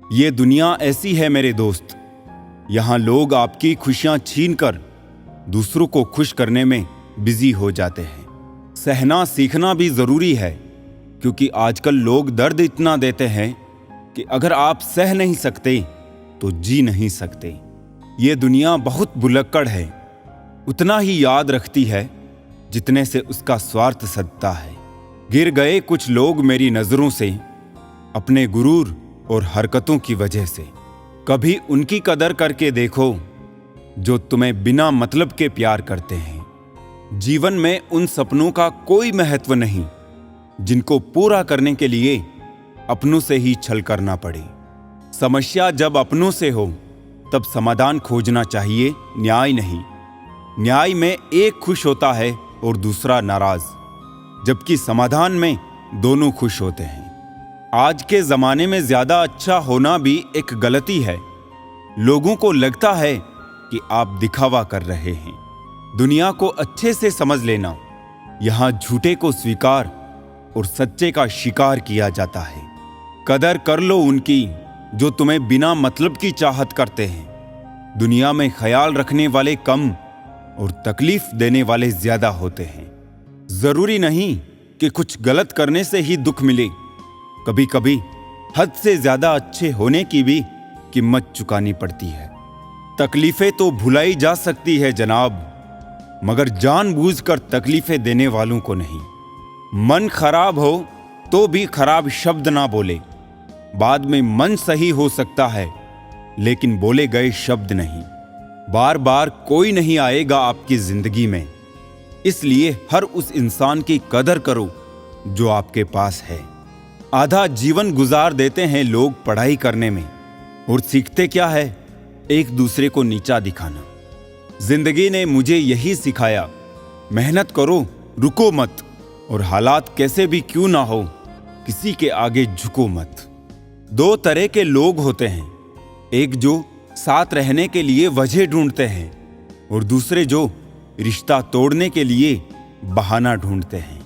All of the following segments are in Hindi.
ये दुनिया ऐसी है मेरे दोस्त, यहाँ लोग आपकी खुशियां छीनकर दूसरों को खुश करने में बिजी हो जाते हैं। सहना सीखना भी जरूरी है, क्योंकि आजकल लोग दर्द इतना देते हैं कि अगर आप सह नहीं सकते तो जी नहीं सकते। ये दुनिया बहुत भुलक्कड़ है, उतना ही याद रखती है जितने से उसका स्वार्थ सधता है। गिर गए कुछ लोग मेरी नजरों से अपने गुरूर और हरकतों की वजह से। कभी उनकी कदर करके देखो जो तुम्हें बिना मतलब के प्यार करते हैं। जीवन में उन सपनों का कोई महत्व नहीं जिनको पूरा करने के लिए अपनों से ही छल करना पड़े। समस्या जब अपनों से हो तब समाधान खोजना चाहिए, न्याय नहीं। न्याय में एक खुश होता है और दूसरा नाराज, जबकि समाधान में दोनों खुश होते हैं। आज के जमाने में ज्यादा अच्छा होना भी एक गलती है। लोगों को लगता है कि आप दिखावा कर रहे हैं। दुनिया को अच्छे से समझ लेना, यहां झूठे को स्वीकार और सच्चे का शिकार किया जाता है। कदर कर लो उनकी जो तुम्हें बिना मतलब की चाहत करते हैं। दुनिया में ख्याल रखने वाले कम और तकलीफ देने वाले ज्यादा होते हैं। जरूरी नहीं कि कुछ गलत करने से ही दुख मिले, कभी कभी हद से ज्यादा अच्छे होने की भी कीमत चुकानी पड़ती है। तकलीफें तो भुलाई जा सकती है जनाब, मगर जानबूझकर तकलीफें देने वालों को नहीं। मन खराब हो तो भी खराब शब्द ना बोले। बाद में मन सही हो सकता है, लेकिन बोले गए शब्द नहीं। बार बार कोई नहीं आएगा आपकी जिंदगी में, इसलिए हर उस इंसान की कदर करो जो आपके पास है। आधा जीवन गुजार देते हैं लोग पढ़ाई करने में, और सीखते क्या है? एक दूसरे को नीचा दिखाना। जिंदगी ने मुझे यही सिखाया, मेहनत करो, रुको मत, और हालात कैसे भी क्यों ना हो किसी के आगे झुको मत। दो तरह के लोग होते हैं, एक जो साथ रहने के लिए वजह ढूंढते हैं और दूसरे जो रिश्ता तोड़ने के लिए बहाना ढूंढते हैं।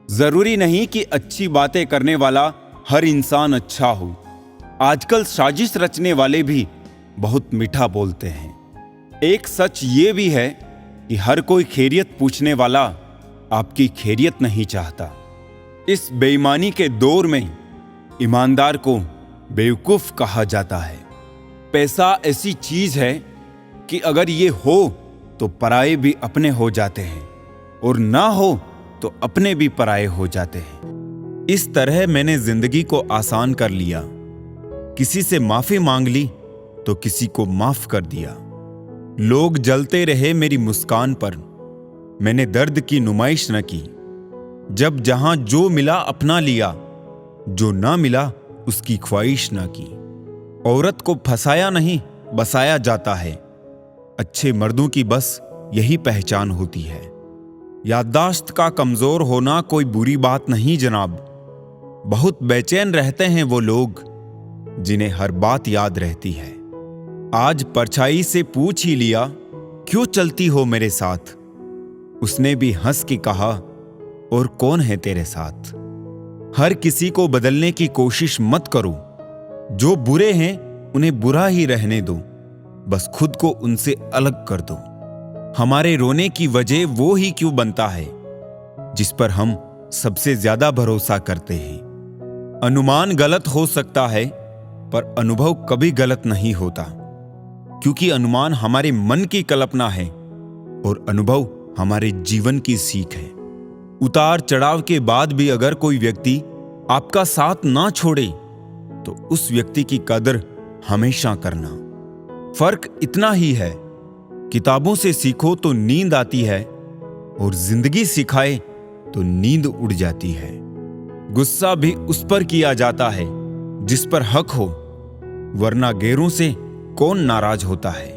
जरूरी नहीं कि अच्छी बातें करने वाला हर इंसान अच्छा हो। आजकल साजिश रचने वाले भी बहुत मीठा बोलते हैं। एक सच ये भी है कि हर कोई खैरियत पूछने वाला आपकी खैरियत नहीं चाहता। इस बेईमानी के दौर में ईमानदार को बेवकूफ कहा जाता है। पैसा ऐसी चीज है कि अगर ये हो तो पराये भी अपने हो जाते हैं, और ना हो तो अपने भी पराये हो जाते हैं। इस तरह मैंने जिंदगी को आसान कर लिया। किसी से माफी मांग ली तो किसी को माफ कर दिया। लोग जलते रहे मेरी मुस्कान पर, मैंने दर्द की नुमाइश न की। जब जहां जो मिला अपना लिया, जो ना मिला उसकी ख्वाहिश न की। औरत को फंसाया नहीं बसाया जाता है। अच्छे मर्दों की बस यही पहचान होती है। याददाश्त का कमजोर होना कोई बुरी बात नहीं जनाब। बहुत बेचैन रहते हैं वो लोग जिन्हें हर बात याद रहती है। आज परछाई से पूछ ही लिया, क्यों चलती हो मेरे साथ? उसने भी हंस के कहा, और कौन है तेरे साथ? हर किसी को बदलने की कोशिश मत करो। जो बुरे हैं उन्हें बुरा ही रहने दो, बस खुद को उनसे अलग कर दो। हमारे रोने की वजह वो ही क्यों बनता है जिस पर हम सबसे ज्यादा भरोसा करते हैं। अनुमान गलत हो सकता है, पर अनुभव कभी गलत नहीं होता, क्योंकि अनुमान हमारे मन की कल्पना है और अनुभव हमारे जीवन की सीख है। उतार चढ़ाव के बाद भी अगर कोई व्यक्ति आपका साथ ना छोड़े तो उस व्यक्ति की कदर हमेशा करना। फर्क इतना ही है, किताबों से सीखो तो नींद आती है, और जिंदगी सिखाए तो नींद उड़ जाती है। गुस्सा भी उस पर किया जाता है जिस पर हक हो, वरना गैरों से कौन नाराज होता है।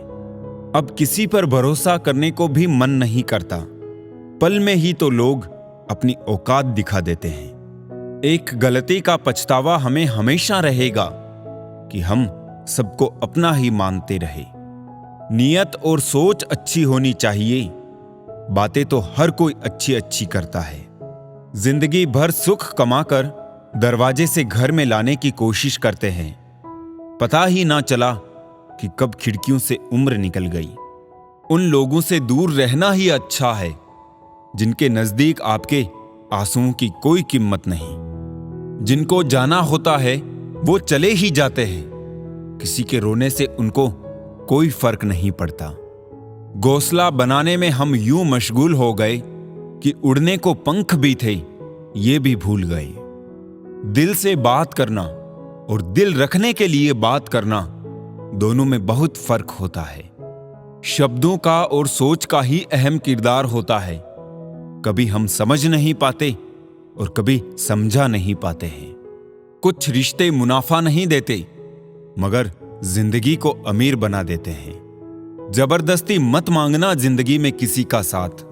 अब किसी पर भरोसा करने को भी मन नहीं करता। पल में ही तो लोग अपनी औकात दिखा देते हैं। एक गलती का पछतावा हमें हमेशा रहेगा कि हम सबको अपना ही मानते रहे। नियत और सोच अच्छी होनी चाहिए। बातें तो हर कोई अच्छी अच्छी करता है। जिंदगी भर सुख कमाकर दरवाजे से घर में लाने की कोशिश करते हैं, पता ही ना चला कि कब खिड़कियों से उम्र निकल गई। उन लोगों से दूर रहना ही अच्छा है जिनके नजदीक आपके आंसुओं की कोई कीमत नहीं। जिनको जाना होता है वो चले ही जाते हैं, किसी के रोने से उनको कोई फर्क नहीं पड़ता। घोंसला बनाने में हम यूं मशगूल हो गए कि उड़ने को पंख भी थे ये भी भूल गए। दिल से बात करना और दिल रखने के लिए बात करना, दोनों में बहुत फर्क होता है। शब्दों का और सोच का ही अहम किरदार होता है। कभी हम समझ नहीं पाते और कभी समझा नहीं पाते हैं। कुछ रिश्ते मुनाफा नहीं देते मगर जिंदगी को अमीर बना देते हैं। जबरदस्ती मत मांगना जिंदगी में किसी का साथ।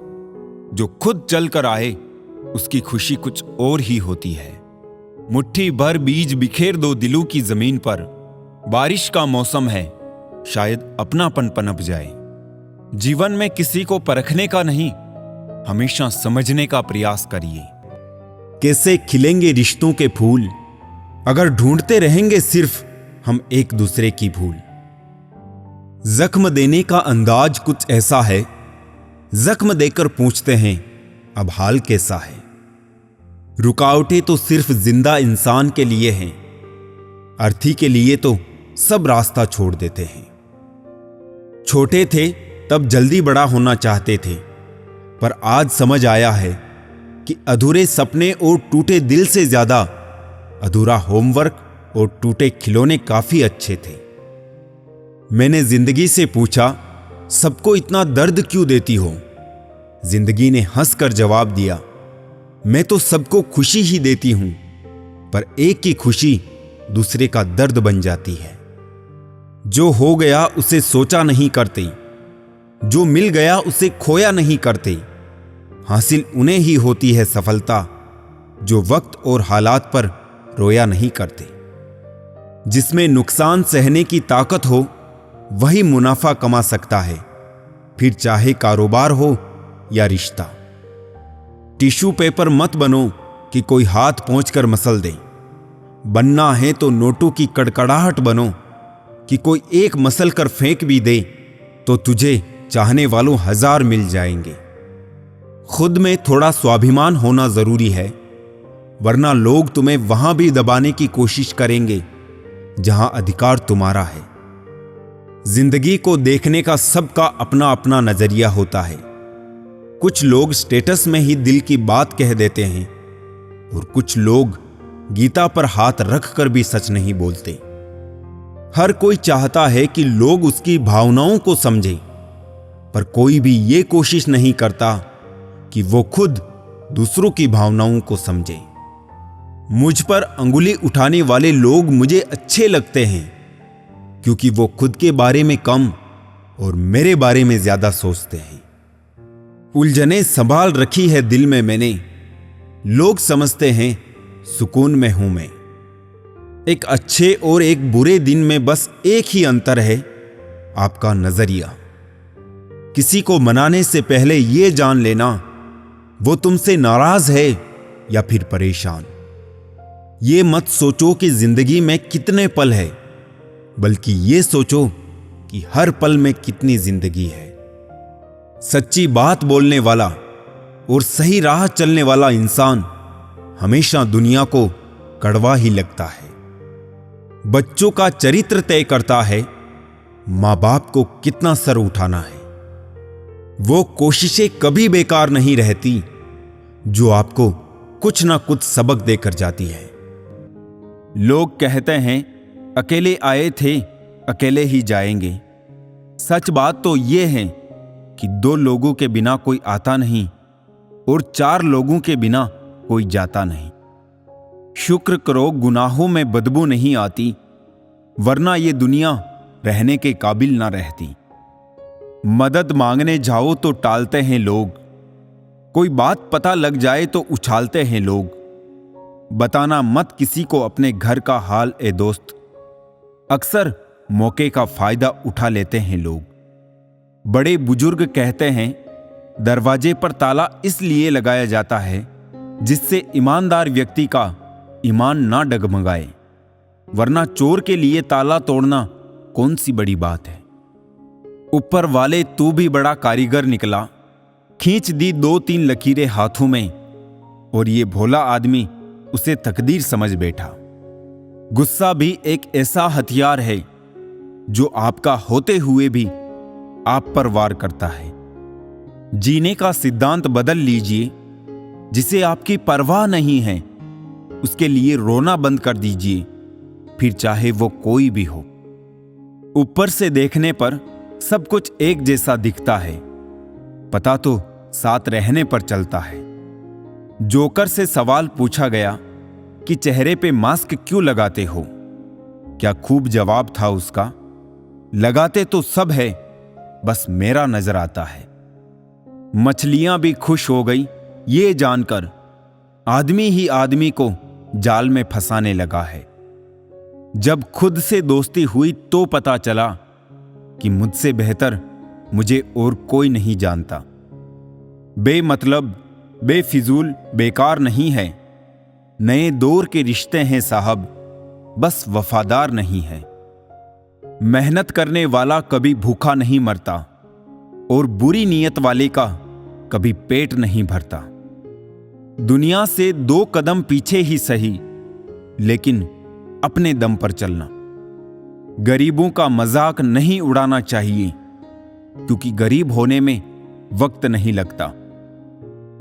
जो खुद चल कर आए उसकी खुशी कुछ और ही होती है। मुट्ठी भर बीज बिखेर दो दिलों की जमीन पर। बारिश का मौसम है, शायद अपनापन पनप जाए। जीवन में किसी को परखने का नहीं, हमेशा समझने का प्रयास करिए। कैसे खिलेंगे रिश्तों के फूल अगर ढूंढते रहेंगे सिर्फ हम एक दूसरे की भूल। जख्म देने का अंदाज कुछ ऐसा है, जख्म देकर पूछते हैं अब हाल कैसा है। रुकावटें तो सिर्फ जिंदा इंसान के लिए हैं, अर्थी के लिए तो सब रास्ता छोड़ देते हैं। छोटे थे तब जल्दी बड़ा होना चाहते थे, पर आज समझ आया है कि अधूरे सपने और टूटे दिल से ज्यादा अधूरा होमवर्क और टूटे खिलौने काफी अच्छे थे। मैंने जिंदगी से पूछा, सबको इतना दर्द क्यों देती हो? जिंदगी ने हंसकर जवाब दिया, मैं तो सबको खुशी ही देती हूं, पर एक की खुशी दूसरे का दर्द बन जाती है। जो हो गया उसे सोचा नहीं करते, जो मिल गया उसे खोया नहीं करते। हासिल उन्हें ही होती है सफलता जो वक्त और हालात पर रोया नहीं करते। जिसमें नुकसान सहने की ताकत हो वही मुनाफा कमा सकता है, फिर चाहे कारोबार हो या रिश्ता। टिश्यू पेपर मत बनो कि कोई हाथ पहुंचकर मसल दे। बनना है तो नोटों की कड़कड़ाहट बनो कि कोई एक मसल कर फेंक भी दे तो तुझे चाहने वालों हजार मिल जाएंगे। खुद में थोड़ा स्वाभिमान होना जरूरी है, वरना लोग तुम्हें वहां भी दबाने की कोशिश करेंगे जहां अधिकार तुम्हारा है। जिंदगी को देखने का सबका अपना अपना नजरिया होता है। कुछ लोग स्टेटस में ही दिल की बात कह देते हैं और कुछ लोग गीता पर हाथ रखकर भी सच नहीं बोलते। हर कोई चाहता है कि लोग उसकी भावनाओं को समझें, पर कोई भी ये कोशिश नहीं करता कि वो खुद दूसरों की भावनाओं को समझे। मुझ पर अंगुली उठाने वाले लोग मुझे अच्छे लगते हैं क्योंकि वो खुद के बारे में कम और मेरे बारे में ज्यादा सोचते हैं। उलझने संभाल रखी है दिल में मैंने, लोग समझते हैं सुकून में हूं मैं। एक अच्छे और एक बुरे दिन में बस एक ही अंतर है, आपका नजरिया। किसी को मनाने से पहले यह जान लेना वो तुमसे नाराज है या फिर परेशान। ये मत सोचो कि जिंदगी में कितने पल है, बल्कि ये सोचो कि हर पल में कितनी जिंदगी है। सच्ची बात बोलने वाला और सही राह चलने वाला इंसान हमेशा दुनिया को कड़वा ही लगता है। बच्चों का चरित्र तय करता है मां बाप को कितना सर उठाना है। वो कोशिशें कभी बेकार नहीं रहती जो आपको कुछ ना कुछ सबक देकर जाती है। लोग कहते हैं अकेले आए थे अकेले ही जाएंगे। सच बात तो ये है कि 2 लोगों के बिना कोई आता नहीं और 4 लोगों के बिना कोई जाता नहीं। शुक्र करो गुनाहों में बदबू नहीं आती, वरना ये दुनिया रहने के काबिल ना रहती। मदद मांगने जाओ तो टालते हैं लोग, कोई बात पता लग जाए तो उछालते हैं लोग। बताना मत किसी को अपने घर का हाल ए दोस्त, अक्सर मौके का फायदा उठा लेते हैं लोग। बड़े बुजुर्ग कहते हैं दरवाजे पर ताला इसलिए लगाया जाता है जिससे ईमानदार व्यक्ति का ईमान ना डगमगाए। वरना चोर के लिए ताला तोड़ना कौन सी बड़ी बात है। ऊपर वाले तू भी बड़ा कारीगर निकला। खींच दी 2-3 लकीरें हाथों में और ये भोला आदमी उसे तकदीर समझ बैठा। गुस्सा भी एक ऐसा हथियार है जो आपका होते हुए भी आप पर वार करता है। जीने का सिद्धांत बदल लीजिए। जिसे आपकी परवाह नहीं है उसके लिए रोना बंद कर दीजिए, फिर चाहे वो कोई भी हो। ऊपर से देखने पर सब कुछ एक जैसा दिखता है, पता तो साथ रहने पर चलता है। जोकर से सवाल पूछा गया कि चेहरे पे मास्क क्यों लगाते हो? क्या खूब जवाब था उसका, लगाते तो सब है, बस मेरा नजर आता है। मछलियां भी खुश हो गई ये जानकर आदमी ही आदमी को जाल में फंसाने लगा है। जब खुद से दोस्ती हुई तो पता चला कि मुझसे बेहतर मुझे और कोई नहीं जानता। बेमतलब, बेफिजूल, बेकार नहीं है। नए दौर के रिश्ते हैं साहब, बस वफादार नहीं है। मेहनत करने वाला कभी भूखा नहीं मरता और बुरी नीयत वाले का कभी पेट नहीं भरता। दुनिया से 2 कदम पीछे ही सही, लेकिन अपने दम पर चलना। गरीबों का मजाक नहीं उड़ाना चाहिए, क्योंकि गरीब होने में वक्त नहीं लगता।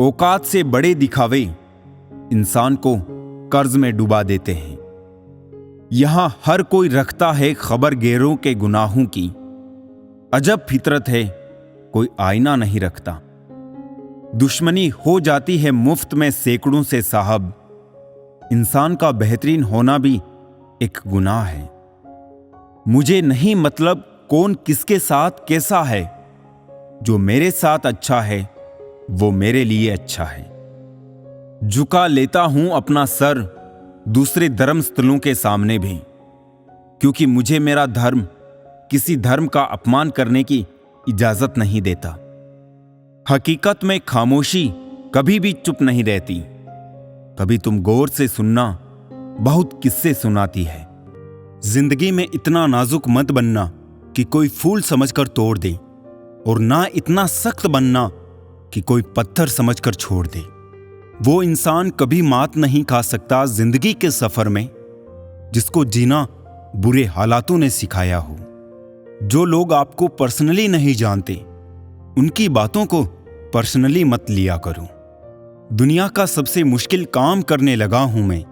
औकात से बड़े दिखावे इंसान को कर्ज में डुबा देते हैं। यहां हर कोई रखता है खबर गैरों के गुनाहों की। अजब फितरत है, कोई आईना नहीं रखता। दुश्मनी हो जाती है मुफ्त में सैकड़ों से साहब। इंसान का बेहतरीन होना भी एक गुनाह है। मुझे नहीं मतलब कौन किसके साथ कैसा है, जो मेरे साथ अच्छा है वो मेरे लिए अच्छा है। झुका लेता हूं अपना सर दूसरे धर्मस्थलों के सामने भी, क्योंकि मुझे मेरा धर्म किसी धर्म का अपमान करने की इजाजत नहीं देता। हकीकत में खामोशी कभी भी चुप नहीं रहती। कभी तुम गौर से सुनना बहुत किस्से सुनाती है। जिंदगी में इतना नाजुक मत बनना कि कोई फूल समझकर तोड़ दे, और ना इतना सख्त बनना कि कोई पत्थर समझकर छोड़ दे। वो इंसान कभी मात नहीं खा सकता जिंदगी के सफर में जिसको जीना बुरे हालातों ने सिखाया हो। जो लोग आपको पर्सनली नहीं जानते उनकी बातों को पर्सनली मत लिया करो। दुनिया का सबसे मुश्किल काम करने लगा हूं मैं,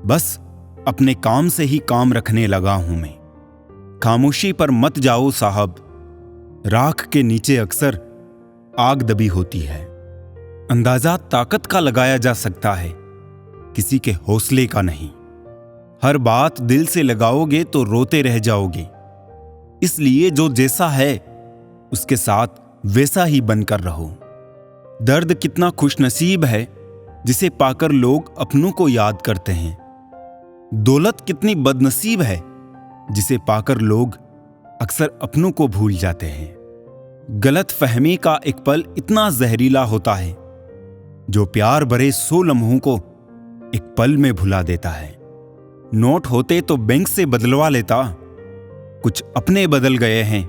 बस अपने काम से ही काम रखने लगा हूं मैं। खामोशी पर मत जाओ साहब, राख के नीचे अक्सर आग दबी होती है। अंदाजा ताकत का लगाया जा सकता है, किसी के हौसले का नहीं। हर बात दिल से लगाओगे तो रोते रह जाओगे। इसलिए जो जैसा है उसके साथ वैसा ही बनकर रहो। दर्द कितना खुशनसीब है जिसे पाकर लोग अपनों को याद करते हैं। दौलत कितनी बदनसीब है जिसे पाकर लोग अक्सर अपनों को भूल जाते हैं। गलत फहमी का एक पल इतना जहरीला होता है जो प्यार भरे 100 लम्हों को एक पल में भुला देता है। नोट होते तो बैंक से बदलवा लेता, कुछ अपने बदल गए हैं,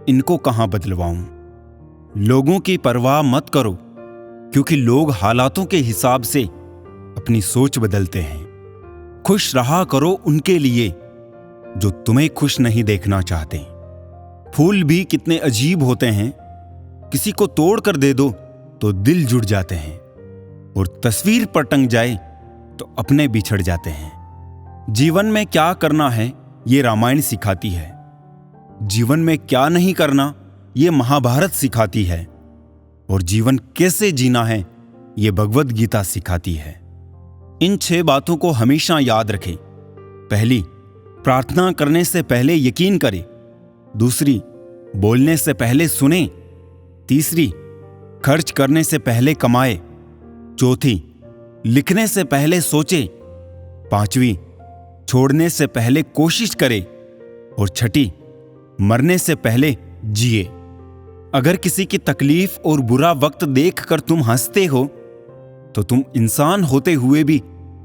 इनको कहां बदलवाऊं। लोगों की परवाह मत करो, क्योंकि लोग हालातों के हिसाब से अपनी सोच बदलते हैं। खुश रहा करो उनके लिए जो तुम्हें खुश नहीं देखना चाहते। फूल भी कितने अजीब होते हैं, किसी को तोड़ कर दे दो तो दिल जुड़ जाते हैं, और तस्वीर पर टंग जाए तो अपने बिछड़ जाते हैं। जीवन में क्या करना है ये रामायण सिखाती है, जीवन में क्या नहीं करना ये महाभारत सिखाती है, और जीवन कैसे जीना है ये भगवद गीता सिखाती है। इन 6 बातों को हमेशा याद रखें। पहली, प्रार्थना करने से पहले यकीन करें। दूसरी, बोलने से पहले सुने। तीसरी, खर्च करने से पहले कमाए। चौथी, लिखने से पहले सोचे। पांचवी, छोड़ने से पहले कोशिश करे। और छठी, मरने से पहले जिए। अगर किसी की तकलीफ और बुरा वक्त देखकर तुम हंसते हो तो तुम इंसान होते हुए भी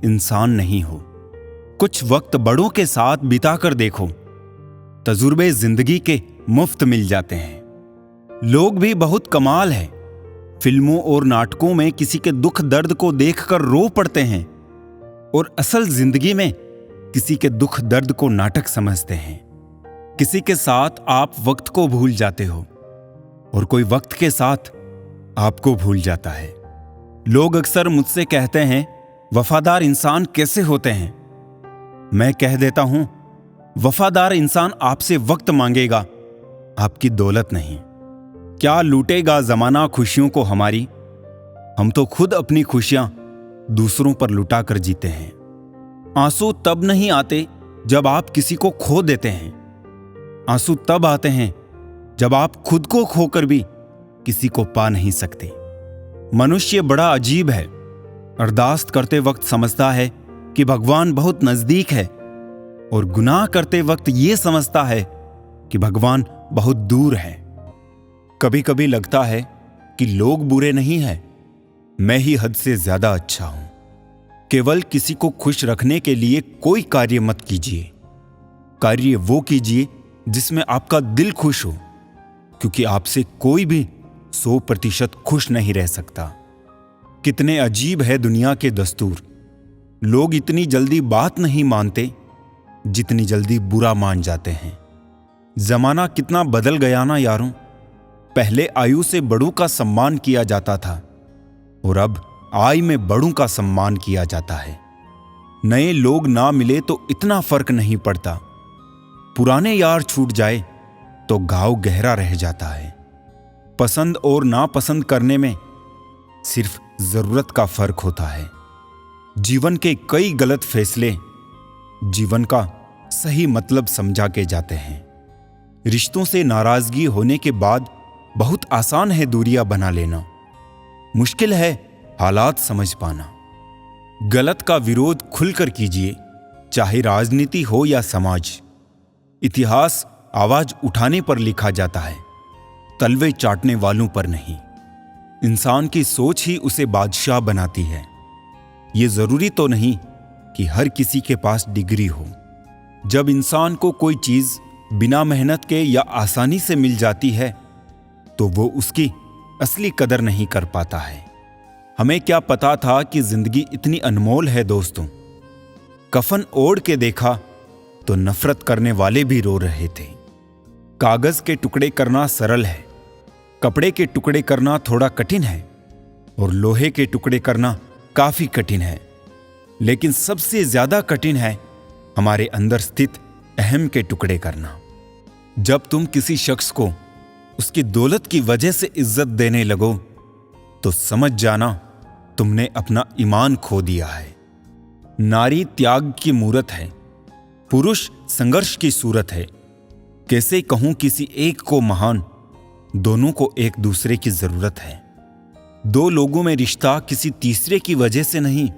इंसान नहीं हो। कुछ वक्त बड़ों के साथ बिताकर देखो, तजुर्बे जिंदगी के मुफ्त मिल जाते हैं। लोग भी बहुत कमाल है, फिल्मों और नाटकों में किसी के दुख दर्द को देखकर रो पड़ते हैं और असल जिंदगी में किसी के दुख दर्द को नाटक समझते हैं। किसी के साथ आप वक्त को भूल जाते हो और कोई वक्त के साथ आपको भूल जाता है। लोग अक्सर मुझसे कहते हैं, वफादार इंसान कैसे होते हैं? मैं कह देता हूं, वफादार इंसान आपसे वक्त मांगेगा, आपकी दौलत नहीं। क्या लूटेगा जमाना खुशियों को हमारी? हम तो खुद अपनी खुशियां दूसरों पर लुटा कर जीते हैं। आंसू तब नहीं आते जब आप किसी को खो देते हैं, आंसू तब आते हैं जब आप खुद को खोकर भी किसी को पा नहीं सकते। मनुष्य बड़ा अजीब है, अरदास करते वक्त समझता है कि भगवान बहुत नजदीक है और गुनाह करते वक्त ये समझता है कि भगवान बहुत दूर है। कभी कभी लगता है कि लोग बुरे नहीं हैं, मैं ही हद से ज्यादा अच्छा हूं। केवल किसी को खुश रखने के लिए कोई कार्य मत कीजिए, कार्य वो कीजिए जिसमें आपका दिल खुश हो, क्योंकि आपसे कोई भी 100% खुश नहीं रह सकता। कितने अजीब है दुनिया के दस्तूर, लोग इतनी जल्दी बात नहीं मानते जितनी जल्दी बुरा मान जाते हैं। जमाना कितना बदल गया ना यारों। पहले आयु से बड़ों का सम्मान किया जाता था और अब आय में बड़ों का सम्मान किया जाता है। नए लोग ना मिले तो इतना फर्क नहीं पड़ता, पुराने यार छूट जाए तो घाव गहरा रह जाता है। पसंद और नापसंद करने में सिर्फ जरूरत का फर्क होता है। जीवन के कई गलत फैसले जीवन का सही मतलब समझा के जाते हैं। रिश्तों से नाराजगी होने के बाद बहुत आसान है दूरियां बना लेना, मुश्किल है हालात समझ पाना। गलत का विरोध खुलकर कीजिए, चाहे राजनीति हो या समाज। इतिहास आवाज उठाने पर लिखा जाता है, तलवे चाटने वालों पर नहीं। इंसान की सोच ही उसे बादशाह बनाती है। ये जरूरी तो नहीं कि हर किसी के पास डिग्री हो। जब इंसान को कोई चीज बिना मेहनत के या आसानी से मिल जाती है तो वो उसकी असली कदर नहीं कर पाता है। हमें क्या पता था कि जिंदगी इतनी अनमोल है दोस्तों। कफन ओढ़ के देखा तो नफरत करने वाले भी रो रहे थे। कागज के टुकड़े करना सरल है, कपड़े के टुकड़े करना थोड़ा कठिन है और लोहे के टुकड़े करना काफी कठिन है। लेकिन सबसे ज्यादा कठिन है हमारे अंदर स्थित अहम के टुकड़े करना। जब तुम किसी शख्स को उसकी दौलत की वजह से इज्जत देने लगो तो समझ जाना तुमने अपना ईमान खो दिया है। नारी त्याग की मूरत है, पुरुष संघर्ष की सूरत है। कैसे कहूं किसी एक को महान, दोनों को एक दूसरे की जरूरत है। दो लोगों में रिश्ता किसी तीसरे की वजह से नहीं,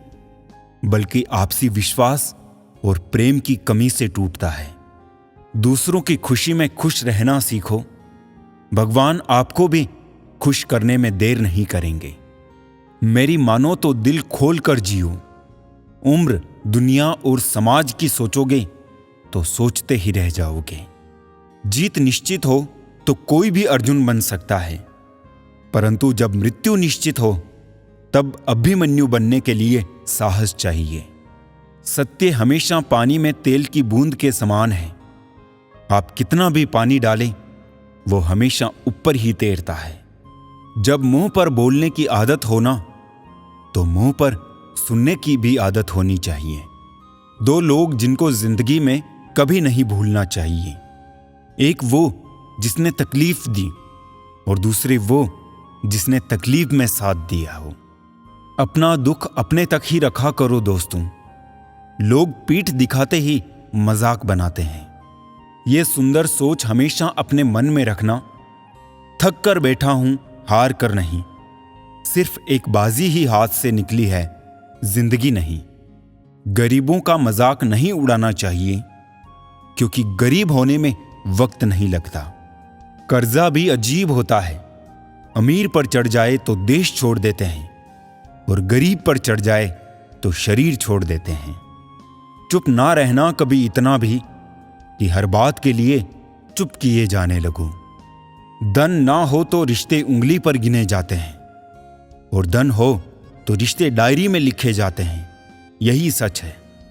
बल्कि आपसी विश्वास और प्रेम की कमी से टूटता है। दूसरों की खुशी में खुश रहना सीखो, भगवान आपको भी खुश करने में देर नहीं करेंगे। मेरी मानो तो दिल खोल कर जियो। उम्र, दुनिया और समाज की सोचोगे तो सोचते ही रह जाओगे। जीत निश्चित हो तो कोई भी अर्जुन बन सकता है, परंतु जब मृत्यु निश्चित हो तब अभिमन्यु बनने के लिए साहस चाहिए। सत्य हमेशा पानी में तेल की बूंद के समान है। आप कितना भी पानी डालें वो हमेशा ऊपर ही तैरता है। जब मुंह पर बोलने की आदत हो ना, तो मुंह पर सुनने की भी आदत होनी चाहिए। दो लोग जिनको जिंदगी में कभी नहीं भूलना चाहिए, एक वो जिसने तकलीफ दी और दूसरे वो जिसने तकलीफ में साथ दिया हो। अपना दुख अपने तक ही रखा करो दोस्तों। लोग पीठ दिखाते ही मजाक बनाते हैं। ये सुंदर सोच हमेशा अपने मन में रखना। थक कर बैठा हूं, हार कर नहीं। सिर्फ एक बाजी ही हाथ से निकली है, जिंदगी नहीं। गरीबों का मजाक नहीं उड़ाना चाहिए, क्योंकि गरीब होने में वक्त नहीं लगता। कर्जा भी अजीब होता है। अमीर पर चढ़ जाए तो देश छोड़ देते हैं और गरीब पर चढ़ जाए तो शरीर छोड़ देते हैं। चुप ना रहना कभी इतना भी कि हर बात के लिए चुप किए जाने लगूं। धन ना हो तो रिश्ते उंगली पर गिने जाते हैं, और धन हो तो रिश्ते डायरी में लिखे जाते हैं। यही सच है।